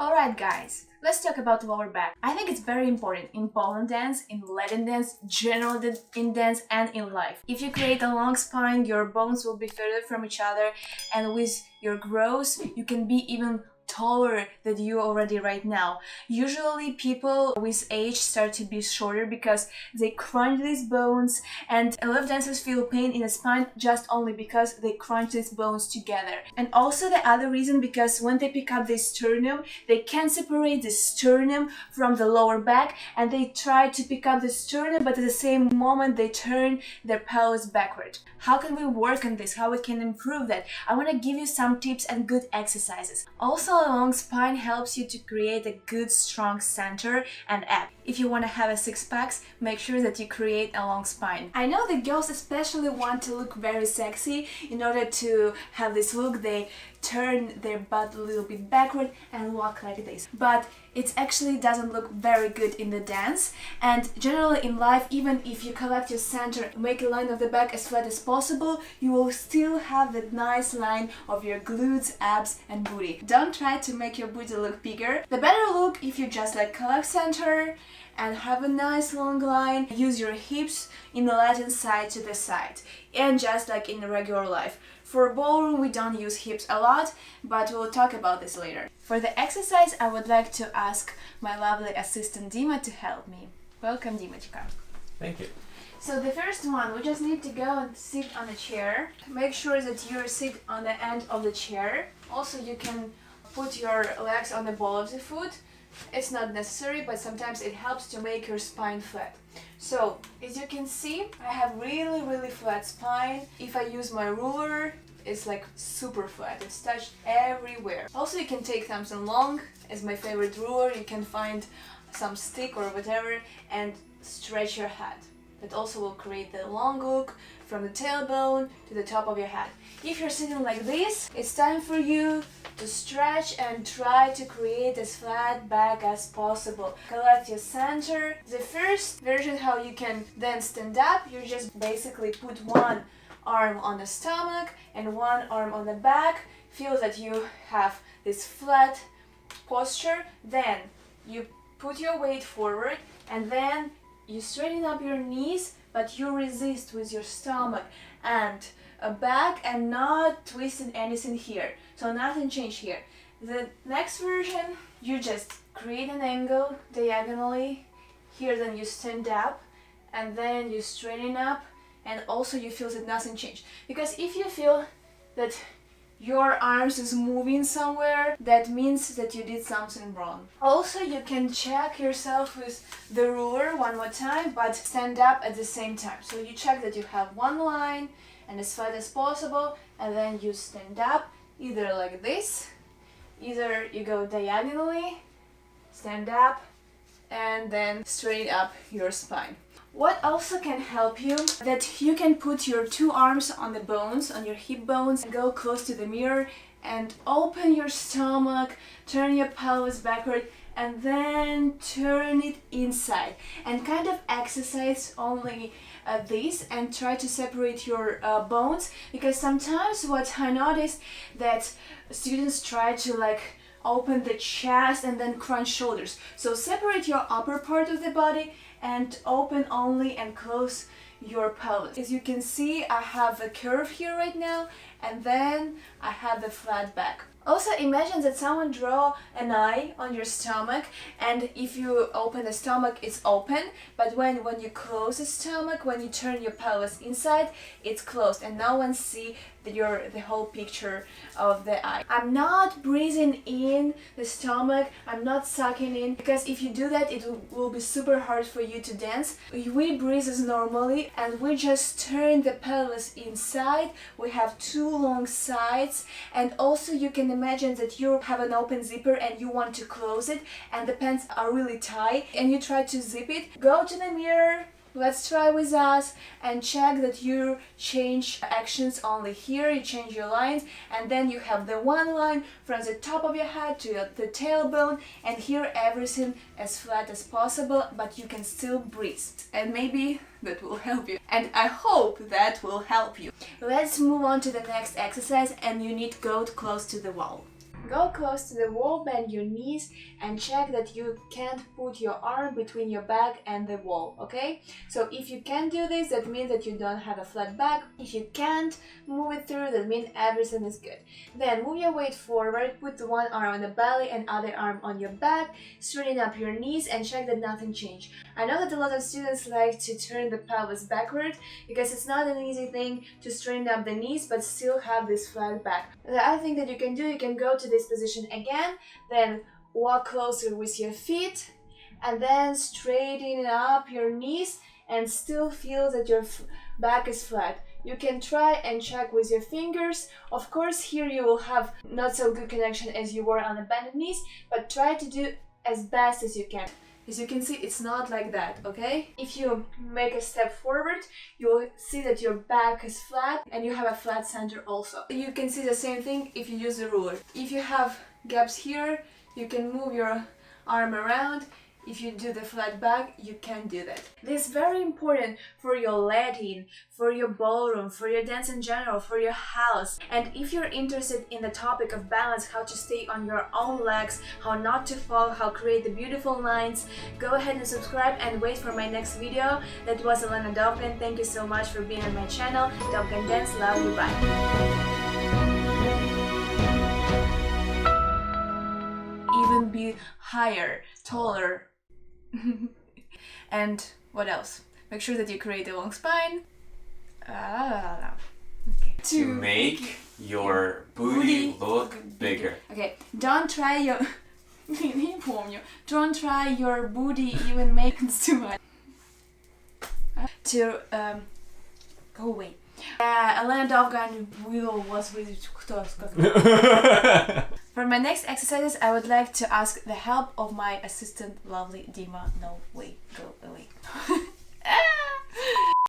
Alright guys, let's talk about lower back. I think it's very important in Poland dance, in Latin dance, generally in dance and in life. If you create a long spine, your bones will be further from each other, and with your growth, you can be even taller than you already right now. Usually people with age start to be shorter because they crunch these bones, and a lot of dancers feel pain in the spine just only because they crunch these bones together. And also the other reason, because when they pick up the sternum, they can't separate the sternum from the lower back, and they try to pick up the sternum, but at the same moment they turn their pelvis backward. How can we work on this? How we can improve that? I want to give you some tips and good exercises. Also, a long spine helps you to create a good strong center and ab. If you want to have a six-pack, make sure that you create a long spine. I know the girls especially want to look very sexy. In order to have this look, they turn their butt a little bit backward and walk like this. But it actually doesn't look very good in the dance, and generally in life, even if you collect your center, make a line of the back as flat as possible, you will still have that nice line of your glutes, abs and booty. Don't try to make your booty look bigger. The better look if you just like collect center and have a nice long line. Use your hips in the Latin side to the side, and just like in regular life. For ballroom, we don't use hips a lot, but we'll talk about this later. For the exercise, I would like to ask my lovely assistant Dima to help me. Welcome, Dimachka. Thank you. So the first one, we just need to go and sit on a chair. Make sure that you sit on the end of the chair. Also, you can put your legs on the ball of the foot. It's not necessary, but sometimes it helps to make your spine flat. So, as you can see, I have really flat spine. If I use my ruler, it's like super flat. It's touched everywhere. Also, you can take something long as my favorite ruler. You can find some stick or whatever and stretch your head. That also will create the long look from the tailbone to the top of your head. If you're sitting like this, it's time for you to stretch and try to create as flat back as possible. Collect your center. The first version how you can then stand up, you just basically put one arm on the stomach and one arm on the back. Feel that you have this flat posture. Then you put your weight forward, and then you straighten up your knees, but you resist with your stomach and back, and not twisting anything here. So nothing changed here. The next version, you just create an angle diagonally. Here then you stand up, and then you straighten up, and also you feel that nothing changed. Because if you feel that your arms is moving somewhere, that means that you did something wrong. Also, you can check yourself with the ruler one more time, but stand up at the same time. So you check that you have one line and as flat as possible, and then you stand up either like this, either you go diagonally, stand up, and then straighten up your spine. What also can help you, that you can put your two arms on the bones, on your hip bones, and go close to the mirror and open your stomach, turn your pelvis backward, and then turn it inside. And kind of exercise only this, and try to separate your bones, because sometimes what I noticed that students try to like open the chest and then crunch shoulders. So separate your upper part of the body and open only and close your pelvis. As you can see, I have a curve here right now, and then I have the flat back. Also, imagine that someone draw an eye on your stomach, and if you open the stomach, it's open, but when you close the stomach, when you turn your pelvis inside, it's closed, and no one see the whole picture of the eye. I'm not breathing in the stomach, I'm not sucking in, because if you do that, it will be super hard for you to dance. We breathe as normally, and we just turn the pelvis inside. We have two long sides, and also you can imagine that you have an open zipper and you want to close it, and the pants are really tight, and you try to zip it. Go to the mirror, let's try with us, and check that you change actions only here. You change your lines, and then you have the one line from the top of your head to the tailbone, and here everything as flat as possible, but you can still breathe, and maybe that will help you, and I hope that will help you. Let's move on to the next exercise, and you need to go close to the wall. Go close to the wall, bend your knees, and check that you can't put your arm between your back and the wall, okay? So if you can do this, that means that you don't have a flat back. If you can't move it through, that means everything is good. Then move your weight forward, put one arm on the belly and other arm on your back, straighten up your knees and check that nothing changed. I know that a lot of students like to turn the pelvis backward because it's not an easy thing to straighten up the knees but still have this flat back. The other thing that you can do, you can go to this position again, then walk closer with your feet and then straighten up your knees and still feel that your back is flat. You can try and check with your fingers. Of course, here you will have not so good connection as you were on the bended knees, but try to do as best as you can. As you can see, it's not like that, okay? If you make a step forward, you will see that your back is flat and you have a flat center also. You can see the same thing if you use the ruler. If you have gaps here, you can move your arm around. If you do the flat back, you can do that. This is very important for your Latin, for your ballroom, for your dance in general, for your house. And if you're interested in the topic of balance, how to stay on your own legs, how not to fall, how create the beautiful lines, go ahead and subscribe and wait for my next video. That was Elena Dovgan. Thank you so much for being on my channel. Dovgan Dance, love you, bye. Even be higher, taller. And what else? Make sure that you create a long spine. Okay. To make your booty look bigger. Okay, don't try your don't try your booty even make too much. To go away. Elena Dovgan was with For my next exercises, I would like to ask the help of my assistant, lovely Dima. No, wait, go away.